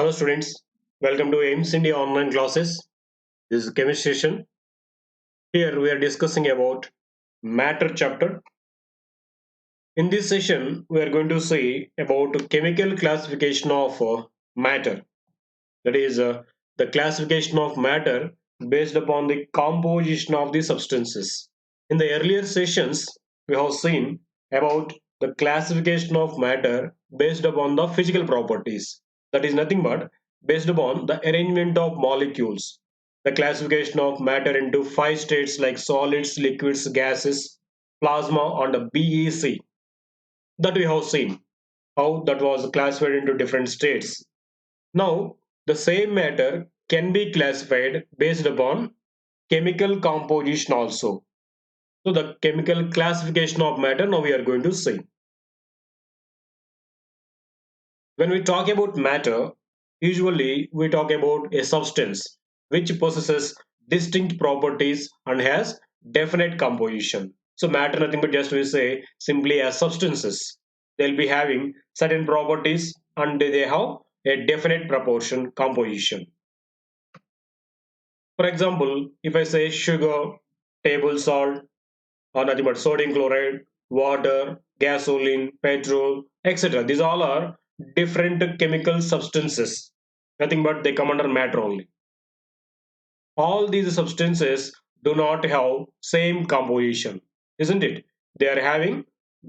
Hello students, welcome to aimsindia online classes. This is chemistry session. Here we are discussing about matter chapter. In this session, we are going to see about chemical classification of matter. That is the classification of matter based upon the composition of the substances. In the earlier sessions, we have seen about the classification of matter based upon the physical properties. That is nothing but based upon the arrangement of molecules. The classification of matter into five states like solids, liquids, gases, plasma, and BEC. That we have seen how that was classified into different states. Now, the same matter can be classified based upon chemical composition also. So the chemical classification of matter now we are going to see. When we talk about matter, usually we talk about a substance which possesses distinct properties and has definite composition. So matter nothing but just we say simply as substances. They'll be having certain properties and they have a definite proportion composition. For example, if I say sugar, table salt, or nothing but sodium chloride, water, gasoline, petrol, etc. These all are different chemical substances. Nothing but they come under matter only. All these substances do not have same composition, isn't it? They are having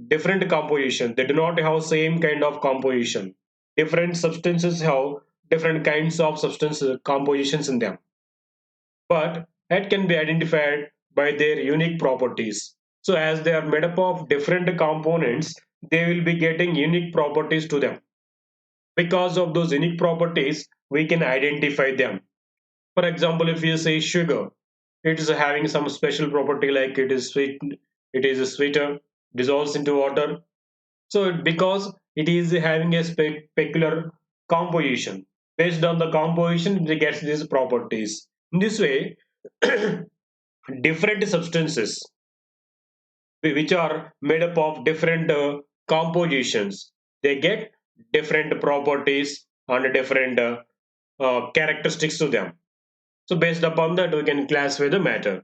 different composition. They do not have same kind of composition. Different substances have different kinds of substance compositions in them, but it can be identified by their unique properties. So as they are made up of different components, they will be getting unique properties to them. Because of those unique properties, we can identify them. For example, if you say sugar, it is having some special property like it is sweet, it is sweeter, dissolves into water. So because it is having a peculiar composition, based on the composition, it gets these properties. In this way, different substances which are made up of different compositions, they get different properties and different characteristics to them. So based upon that, we can classify the matter.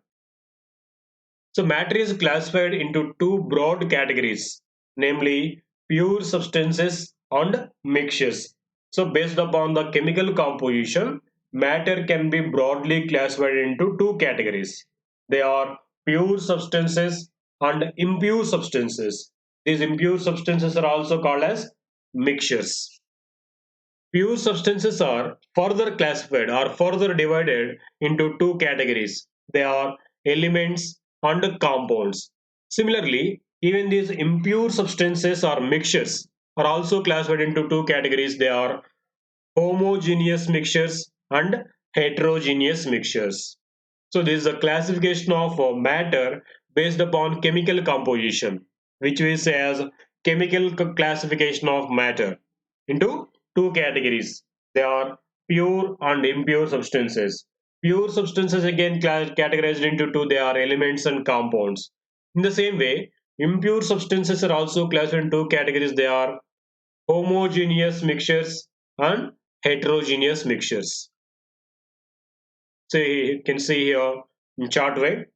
So matter is classified into two broad categories, namely pure substances and mixtures. So based upon the chemical composition, matter can be broadly classified into two categories. They are pure substances and impure substances. These impure substances are also called as mixtures. Pure substances are further classified or further divided into two categories. They are elements and compounds. Similarly, even these impure substances or mixtures are also classified into two categories. They are homogeneous mixtures and heterogeneous mixtures. So this is a classification of matter based upon chemical composition, which we say as chemical classification of matter into two categories. They are pure and impure substances. Pure substances again categorized into two. They are elements and compounds. In the same way, impure substances are also classified into two categories. They are homogeneous mixtures and heterogeneous mixtures. So you can see here in chart way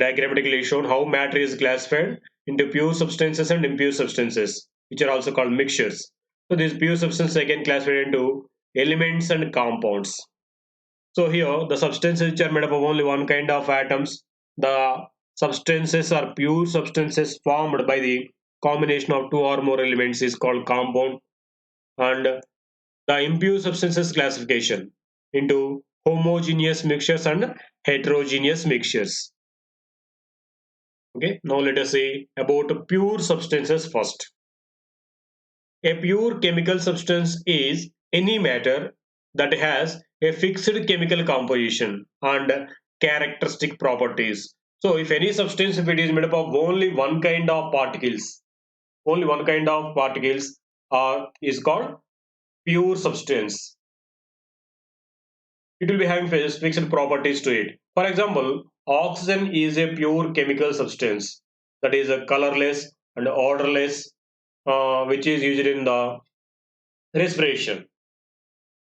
diagrammatically shown how matter is classified into pure substances and impure substances, which are also called mixtures. So these pure substances again classified into elements and compounds. So here the substances which are made up of only one kind of atoms, the substances are pure substances formed by the combination of two or more elements is called compound, and the impure substances classification into homogeneous mixtures and heterogeneous mixtures. Okay, now let us see about pure substances first. A pure chemical substance is any matter that has a fixed chemical composition and characteristic properties. So if any substance, if it is made up of only one kind of particles, only one kind of particles is called pure substance. It will be having fixed properties to it. For example, oxygen is a pure chemical substance that is a colorless and odorless, which is used in the respiration.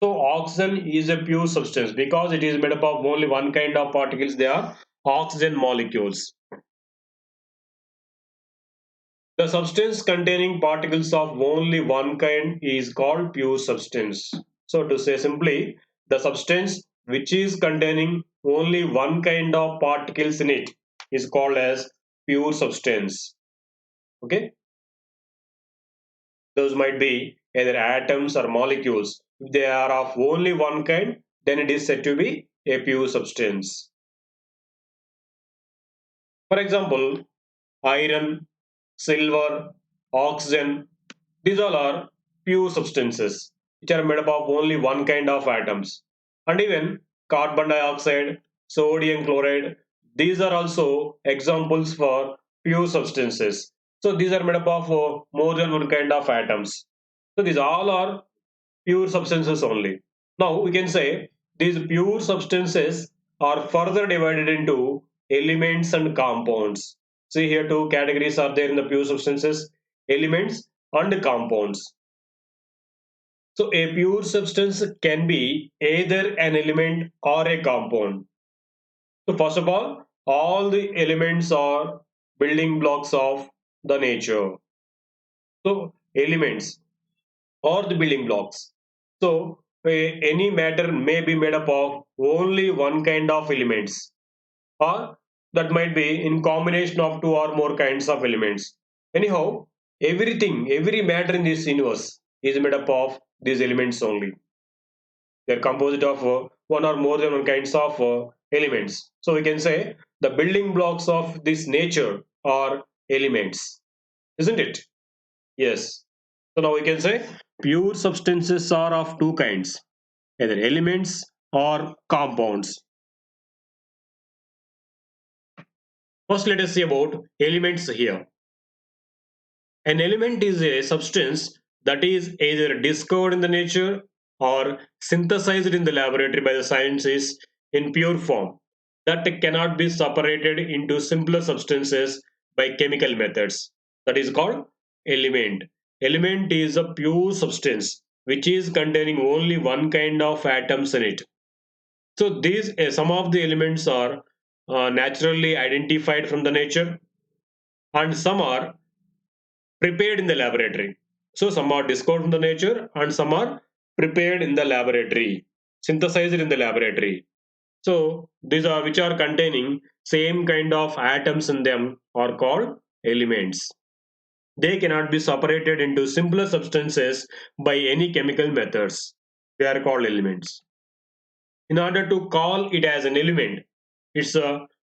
So oxygen is a pure substance because it is made up of only one kind of particles. They are oxygen molecules. The substance containing particles of only one kind is called pure substance. So to say simply, the substance which is containing only one kind of particles in it is called as pure substance. Okay, those might be either atoms or molecules. If they are of only one kind, then it is said to be a pure substance. For example, iron, silver, oxygen, these all are pure substances which are made up of only one kind of atoms. And even carbon dioxide, sodium chloride, these are also examples for pure substances. So these are made up of more than one kind of atoms. So these all are pure substances only. Now we can say these pure substances are further divided into elements and compounds. See here two categories are there in the pure substances, elements and compounds. So a pure substance can be either an element or a compound. So first of all the elements are building blocks of the nature. So elements or the building blocks. So any matter may be made up of only one kind of elements, or that might be in combination of two or more kinds of elements. Anyhow, every matter in this universe is made up of these elements only. They are composed of one or more than one kinds of elements. So we can say the building blocks of this nature are elements, isn't it? Yes. So now we can say pure substances are of two kinds, either elements or compounds. First, let us see about elements here. An element is a substance that is either discovered in the nature or synthesized in the laboratory by the scientists in pure form that cannot be separated into simpler substances by chemical methods. That is called element. Element is a pure substance which is containing only one kind of atoms in it. So these some of the elements are naturally identified from the nature, and some are prepared in the laboratory. So some are discovered from the nature and some are prepared in the laboratory, synthesized in the laboratory. So these are which are containing same kind of atoms in them are called elements. They cannot be separated into simpler substances by any chemical methods. They are called elements. In order to call it as an element, its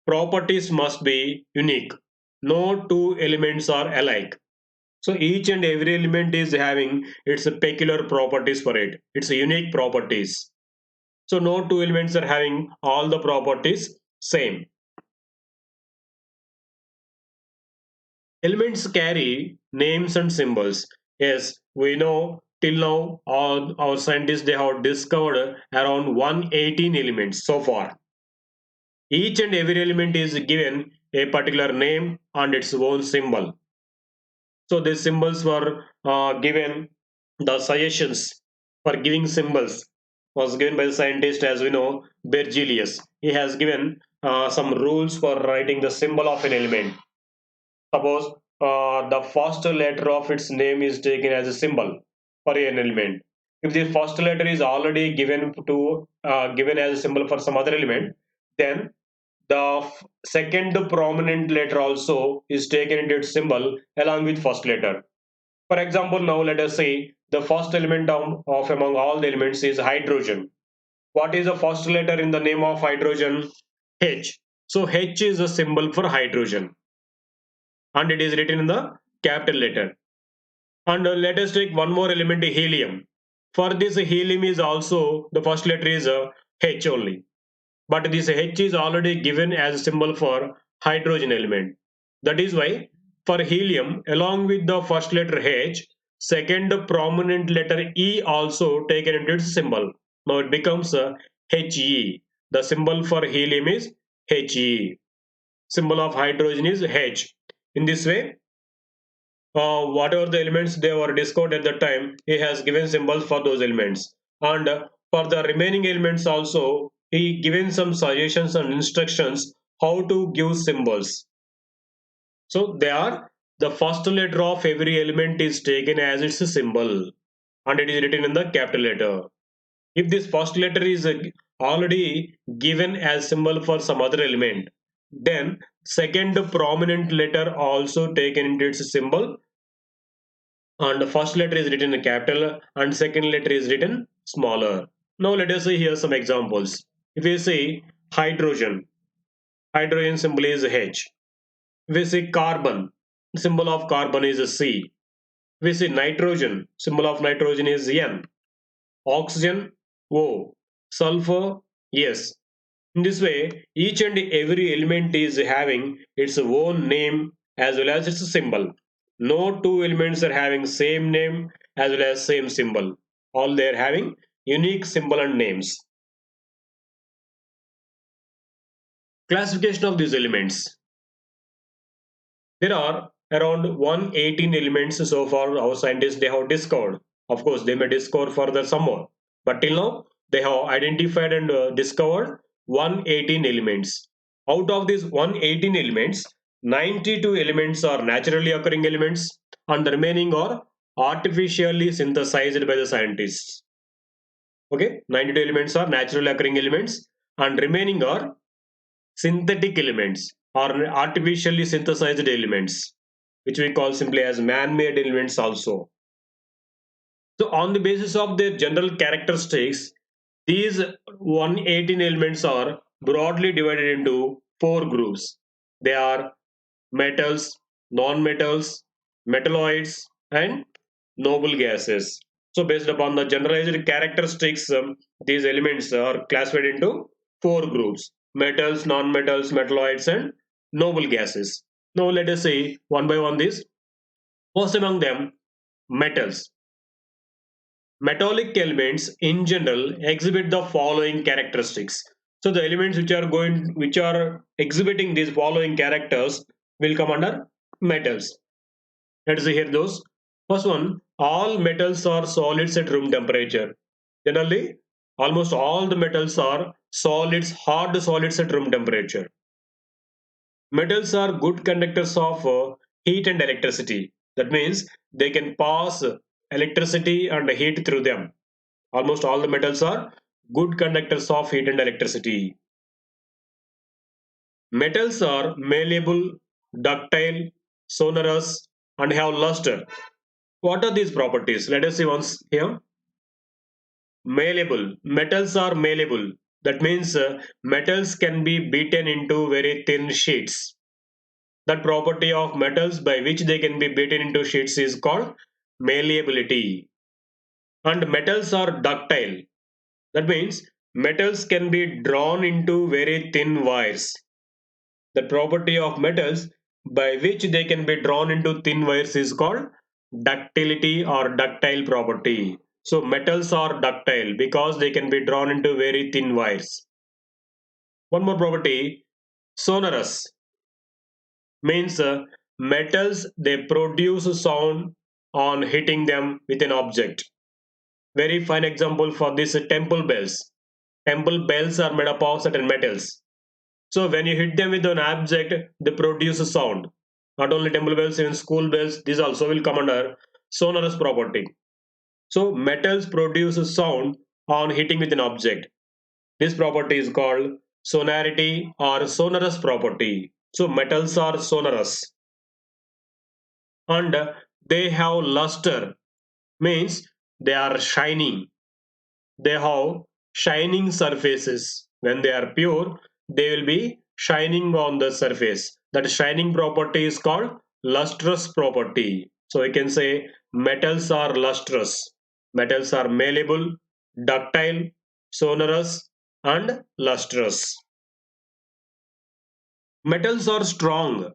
properties must be unique. No two elements are alike. So each and every element is having its peculiar properties for it. Its unique properties. So no two elements are having all the properties same. Elements carry names and symbols. Yes, we know till now all our scientists they have discovered around 118 elements so far. Each and every element is given a particular name and its own symbol. So these symbols were given, the suggestions for giving symbols was given by the scientist, as we know, Bergelius. He has given some rules for writing the symbol of an element. Suppose the first letter of its name is taken as a symbol for an element. If the first letter is already given as a symbol for some other element, then the second prominent letter also is taken into its symbol along with first letter. For example, now let us say the first element of among all the elements is hydrogen. What is the first letter in the name of hydrogen? H. So H is a symbol for hydrogen and it is written in the capital letter. And let us take one more element, helium. For this helium is also the first letter is H only. But this H is already given as a symbol for hydrogen element. That is why for helium, along with the first letter H, second prominent letter E also taken into its symbol. Now it becomes He. The symbol for helium is He. Symbol of hydrogen is H. In this way, whatever the elements they were discovered at the time, he has given symbols for those elements. And For the remaining elements also, he given some suggestions and instructions how to give symbols. So they are the first letter of every element is taken as its symbol and it is written in the capital letter. If this first letter is already given as symbol for some other element, then second prominent letter also taken into its symbol and the first letter is written in capital and second letter is written smaller. Now let us see here some examples. If we say hydrogen, hydrogen symbol is H. If we say carbon, symbol of carbon is C. If we say nitrogen, symbol of nitrogen is N. Oxygen, O. Sulfur, S. In this way, each and every element is having its own name as well as its symbol. No two elements are having same name as well as same symbol. All they are having unique symbol and names. Classification of these elements. There are around 118 elements so far our scientists they have discovered. Of course, they may discover further some more. But till now, they have identified and discovered 118 elements. Out of these 118 elements, 92 elements are naturally occurring elements and the remaining are artificially synthesized by the scientists. Okay, 92 elements are naturally occurring elements and remaining are synthetic elements or artificially synthesized elements, which we call simply as man-made elements also. So on the basis of their general characteristics, these 118 elements are broadly divided into four groups. They are metals, non-metals, metalloids, and noble gases. So based upon the generalized characteristics, these elements are classified into four groups: metals, non-metals, metalloids, and noble gases. Now let us see one by one these. First among them, metals. Metallic elements in general exhibit the following characteristics. So the elements which are exhibiting these following characters will come under metals. Let us see here those. First one, all metals are solids at room temperature. Generally, almost all the metals are solids, hard solids at room temperature. Metals are good conductors of heat and electricity. That means they can pass electricity and heat through them. Almost all the metals are good conductors of heat and electricity. Metals are malleable, ductile, sonorous, and have luster. What are these properties? Let us see once here. Malleable. Metals are malleable. That means metals can be beaten into very thin sheets. That property of metals by which they can be beaten into sheets is called malleability. And metals are ductile. That means metals can be drawn into very thin wires. The property of metals by which they can be drawn into thin wires is called ductility or ductile property. So metals are ductile because they can be drawn into very thin wires. One more property, sonorous, means metals they produce sound on hitting them with an object. Very fine example for this temple bells. Temple bells are made up of certain metals. So when you hit them with an object, they produce a sound. Not only temple bells, even school bells, these also will come under sonorous property. So metals produce a sound on hitting with an object. This property is called sonority or sonorous property. So metals are sonorous. And they have luster, means they are shining. They have shining surfaces. When they are pure, they will be shining on the surface. That shining property is called lustrous property. So we can say metals are lustrous. Metals are malleable, ductile, sonorous, and lustrous. Metals are strong.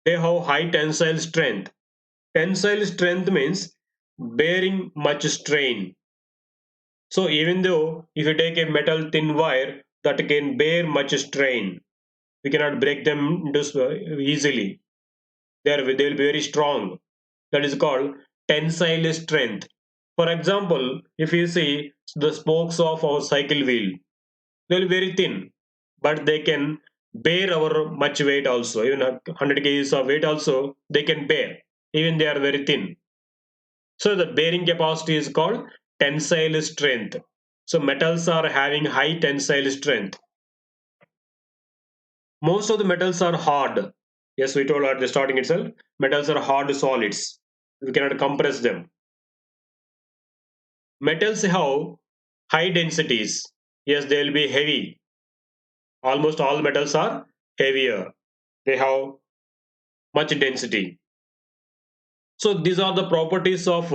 They have high tensile strength. Tensile strength means bearing much strain. So even though if you take a metal thin wire that can bear much strain, we cannot break them into easily. They will be very strong. That is called tensile strength. For example, if you see the spokes of our cycle wheel, they will be very thin, but they can bear our much weight also. Even 100 kgs of weight also they can bear. Even they are very thin. So the bearing capacity is called tensile strength. So metals are having high tensile strength. Most of the metals are hard. Yes, we told at the starting itself, metals are hard solids. We cannot compress them. Metals have high densities. Yes, they will be heavy. Almost all metals are heavier. They have much density. So these are the properties of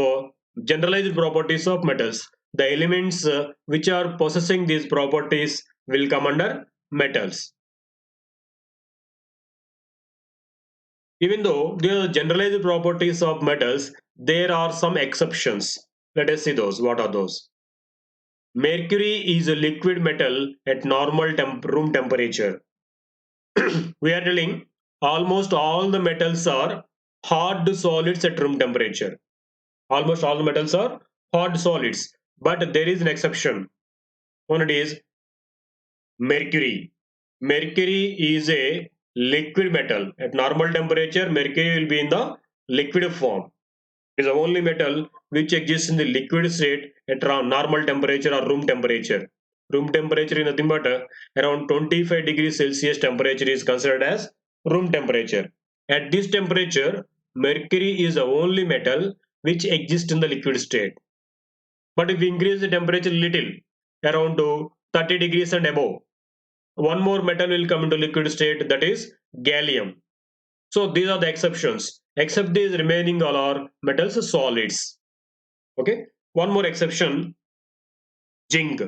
generalized properties of metals. The elements which are possessing these properties will come under metals. Even though they are generalized properties of metals, there are some exceptions. Let us see those. What are those? Mercury is a liquid metal at normal room temperature. We are telling almost all the metals are hard solids at room temperature. Almost all the metals are hard solids, but there is an exception. One it is mercury. Mercury is a liquid metal. At normal temperature, mercury will be in the liquid form. It is the only metal which exists in the liquid state at around normal temperature or room temperature. Room temperature is nothing but around 25 degrees Celsius temperature is considered as room temperature. At this temperature, mercury is the only metal which exists in the liquid state. But if we increase the temperature little, around to 30 degrees and above, one more metal will come into liquid state, that is gallium. So these are the exceptions. Except these remaining all are metals solids. Okay. One more exception, zinc.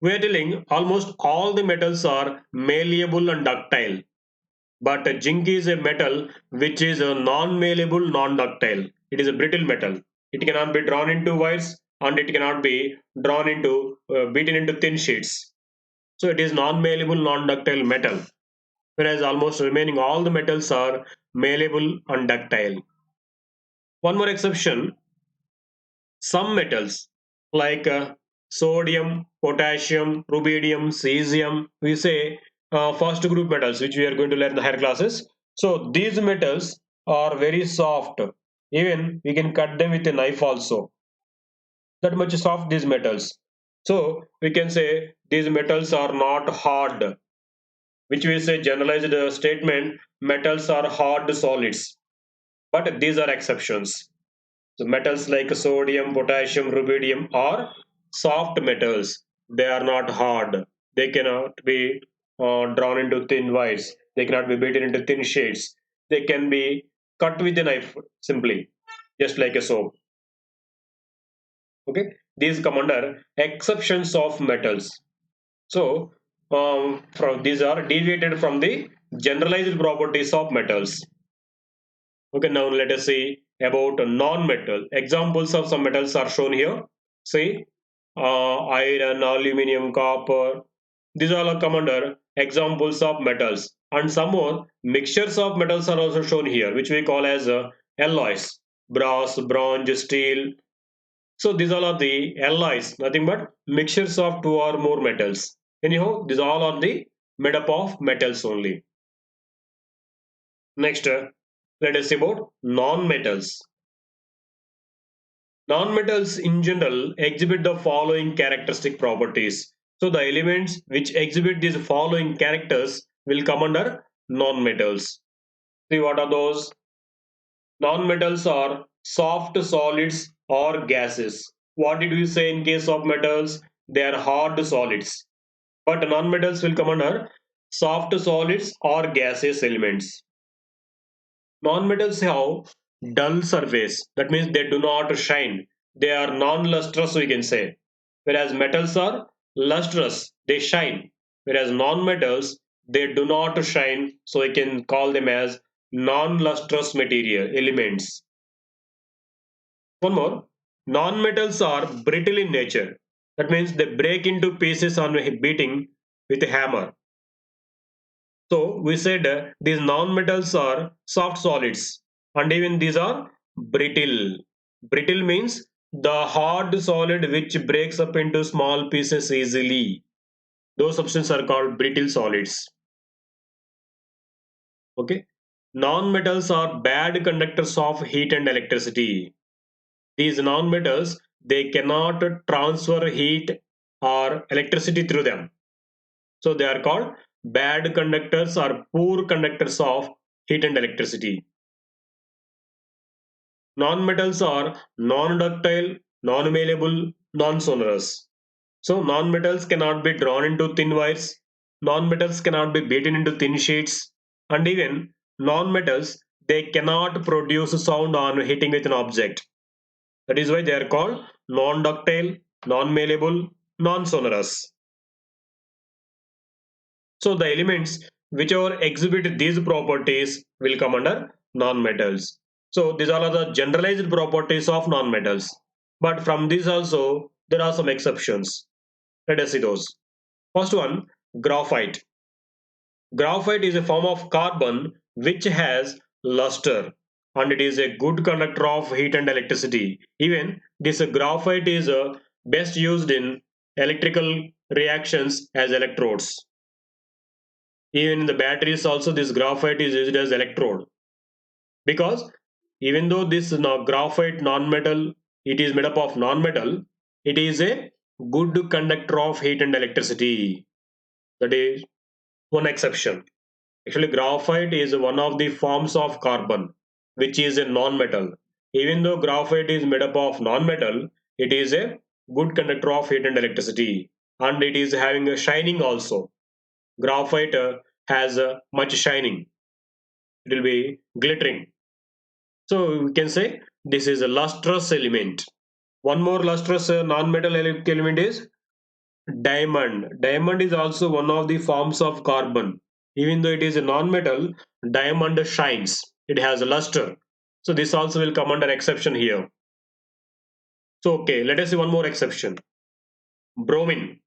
We are telling almost all the metals are malleable and ductile. But zinc is a metal which is a non-malleable, non-ductile. It is a brittle metal. It cannot be drawn into wires and it cannot be drawn into beaten into thin sheets. So it is non-malleable, non-ductile metal. Whereas almost remaining all the metals are malleable and ductile. One more exception, some metals like sodium, potassium, rubidium, cesium, we say first group metals which we are going to learn in the higher classes. So these metals are very soft. Even we can cut them with a knife also. That much soft these metals. So we can say these metals are not hard, which we say generalized statement metals are hard solids. But these are exceptions. So metals like sodium, potassium, rubidium are soft metals. They are not hard. They cannot be drawn into thin wires. They cannot be beaten into thin shades. They can be cut with a knife simply, just like a soap. Okay, these come under exceptions of metals. So from these are deviated from the generalized properties of metals. Okay, now let us see about non-metal. Examples of some metals are shown here. See, iron, aluminium, copper. These all are come under examples of metals. And some more mixtures of metals are also shown here, which we call as alloys. Brass, bronze, steel. So these all are the alloys, nothing but mixtures of two or more metals. Anyhow, these all are the made up of metals only. Next, let us see about non-metals. Non-metals in general exhibit the following characteristic properties. So the elements which exhibit these following characters will come under non-metals. See what are those? Non-metals are soft solids or gases. What did we say in case of metals? They are hard solids. But non-metals will come under soft solids or gaseous elements. Non-metals have dull surface. That means they do not shine. They are non-lustrous, we can say. Whereas metals are lustrous. They shine. Whereas non-metals, they do not shine. So we can call them as non-lustrous material elements. One more. Non-metals are brittle in nature. That means they break into pieces on beating with a hammer. So we said these non-metals are soft solids and even these are brittle. Brittle means The hard solid which breaks up into small pieces easily. Those substances are called brittle solids. Okay. Non-metals are bad conductors of heat and electricity. These non-metals, they cannot transfer heat or electricity through them. So they are called bad conductors or poor conductors of heat and electricity. Non-metals are non-ductile, non-malleable, non-sonorous. So non-metals cannot be drawn into thin wires, non-metals cannot be beaten into thin sheets, and even non-metals, they cannot produce sound on hitting with an object. That is why they are called non-ductile, non-malleable, non-sonorous. So the elements whichever exhibit these properties will come under non-metals. So these are the generalized properties of non-metals. But from these also there are some exceptions. Let us see those. First one, graphite. Graphite is a form of carbon which has luster and it is a good conductor of heat and electricity. Even this graphite is best used in electrical reactions as electrodes. Even in the batteries also this graphite is used as electrode, because even though this graphite non-metal, it is made up of non-metal, it is a good conductor of heat and electricity. That is one exception. Actually, graphite is one of the forms of carbon which is a non-metal. Even though graphite is made up of non-metal, it is a good conductor of heat and electricity, and it is having a shining also. Graphite has much shining. It will be glittering. So we can say this is a lustrous element. One more lustrous non-metal element is diamond. Diamond is also one of the forms of carbon. Even though it is a non-metal, diamond shines. It has a luster. So this also will come under exception here. So okay, let us see one more exception. Bromine.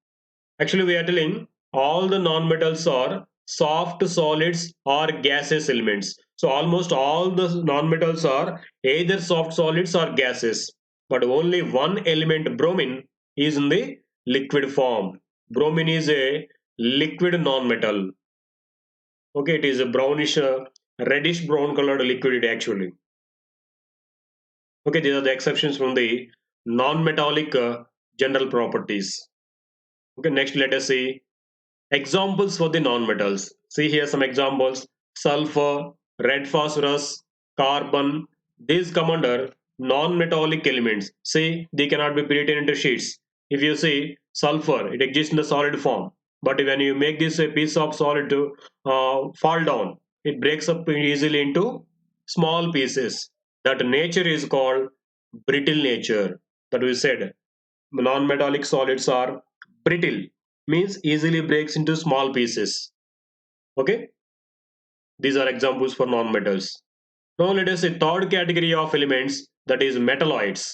Actually, we are telling all the non-metals are soft solids or gaseous elements. So almost all the non-metals are either soft solids or gases. But only one element, bromine, is in the liquid form. Bromine is a liquid non-metal. Okay, it is a brownish, reddish brown colored liquid actually. Okay, these are the exceptions from the non-metallic general properties. Okay, next let us see examples for the non-metals. See here some examples. Sulfur, red phosphorus, carbon. These come under non-metallic elements. See, they cannot be beaten into sheets. If you see sulfur, it exists in the solid form. But when you make this a piece of solid to fall down, it breaks up easily into small pieces. That nature is called brittle nature. That we said non-metallic solids are brittle, means easily breaks into small pieces. Okay, these are examples for non-metals. Now let us say third category of elements, that is metalloids.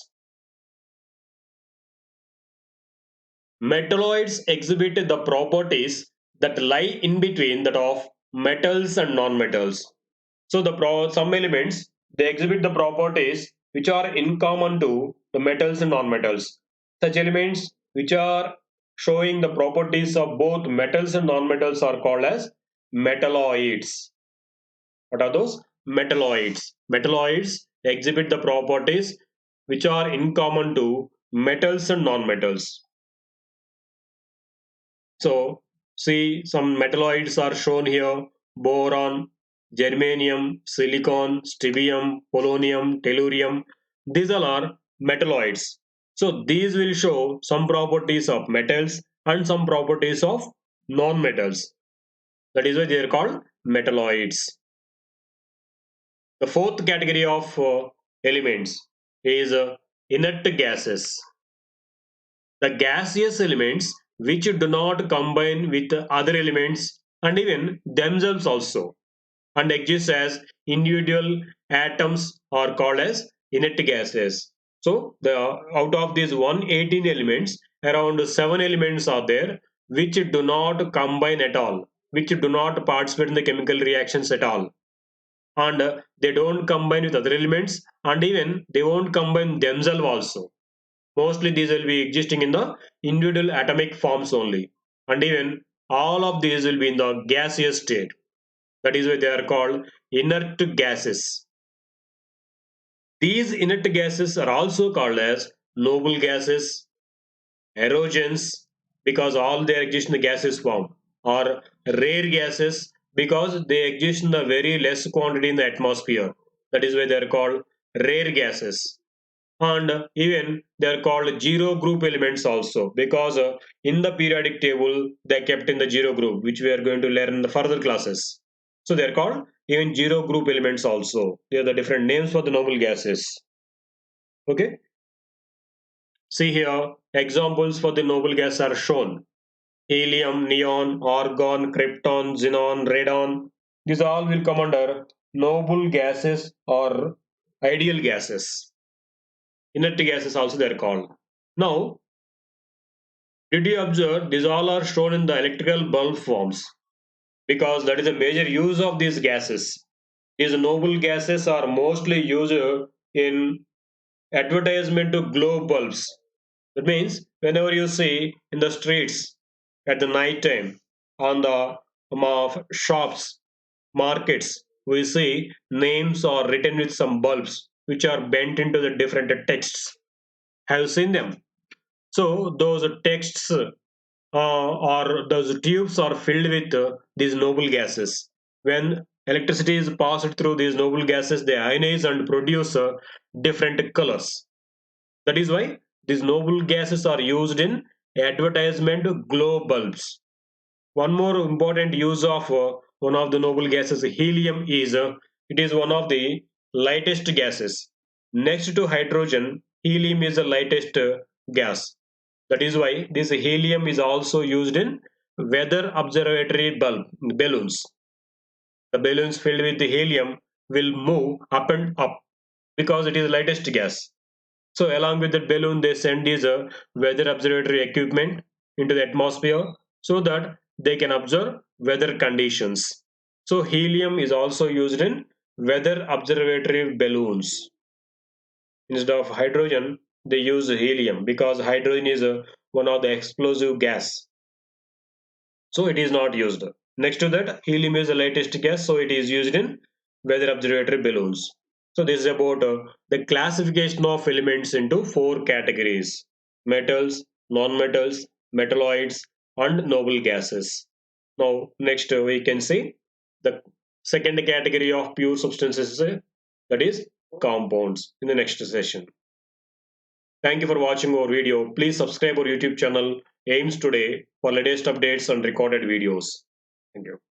Metalloids exhibit the properties that lie in between that of metals and non-metals. So some elements, they exhibit the properties which are in common to the metals and non-metals. Such elements which are showing the properties of both metals and non-metals are called as metalloids. What are those? Metalloids. Metalloids exhibit the properties which are in common to metals and non-metals. So, see some metalloids are shown here: boron, germanium, silicon, strontium, polonium, tellurium. These all are metalloids. So, these will show some properties of metals and some properties of non-metals. That is why they are called metalloids. The fourth category of elements is inert gases. The gaseous elements which do not combine with other elements and even themselves also, and exist as individual atoms, are called as inert gases. So the out of these 118 elements, around 7 elements are there which do not combine at all, which do not participate in the chemical reactions at all, and they don't combine with other elements, and even they won't combine themselves also. Mostly these will be existing in the individual atomic forms only. And even all of these will be in the gaseous state. That is why they are called inert gases. These inert gases are also called as noble gases, erogens, because all they exist in the gaseous form, or rare gases because they exist in the very less quantity in the atmosphere. That is why they are called rare gases. And even they are called zero group elements also because in the periodic table they are kept in the zero group, which we are going to learn in the further classes. So they are called even zero group elements also. They are the different names for the noble gases. Okay, see here examples for the noble gas are shown: helium, neon, argon, krypton, xenon, radon. These all will come under noble gases or ideal gases. Inert gases also they are called. Now, did you observe these all are shown in the electrical bulb forms? Because that is a major use of these gases. These noble gases are mostly used in advertisement to glow bulbs. That means whenever you see in the streets at the night time, on the shops, markets, we see names are written with some bulbs which are bent into the different texts. Have you seen them? So those texts or those tubes are filled with these noble gases. When electricity is passed through these noble gases, they ionize and produce different colors. That is why these noble gases are used in advertisement glow bulbs. One more important use of one of the noble gases, helium, is it is one of the lightest gases. Next to hydrogen, helium is the lightest gas. That is why this helium is also used in weather observatory balloons. The balloons filled with the helium will move up and up because it is the lightest gas. So along with that balloon, they send these weather observatory equipment into the atmosphere so that they can observe weather conditions. So helium is also used in weather observatory balloons. Instead of hydrogen, they use helium because hydrogen is one of the explosive gas. So it is not used. Next to that, helium is the latest gas, so it is used in weather observatory balloons. So this is about the classification of elements into four categories: metals, non-metals, metalloids, and noble gases. Now, next we can see the second category of pure substances, that is compounds, in the next session. Thank you for watching our video. Please subscribe our YouTube channel Aims Today for latest updates and recorded videos. Thank you.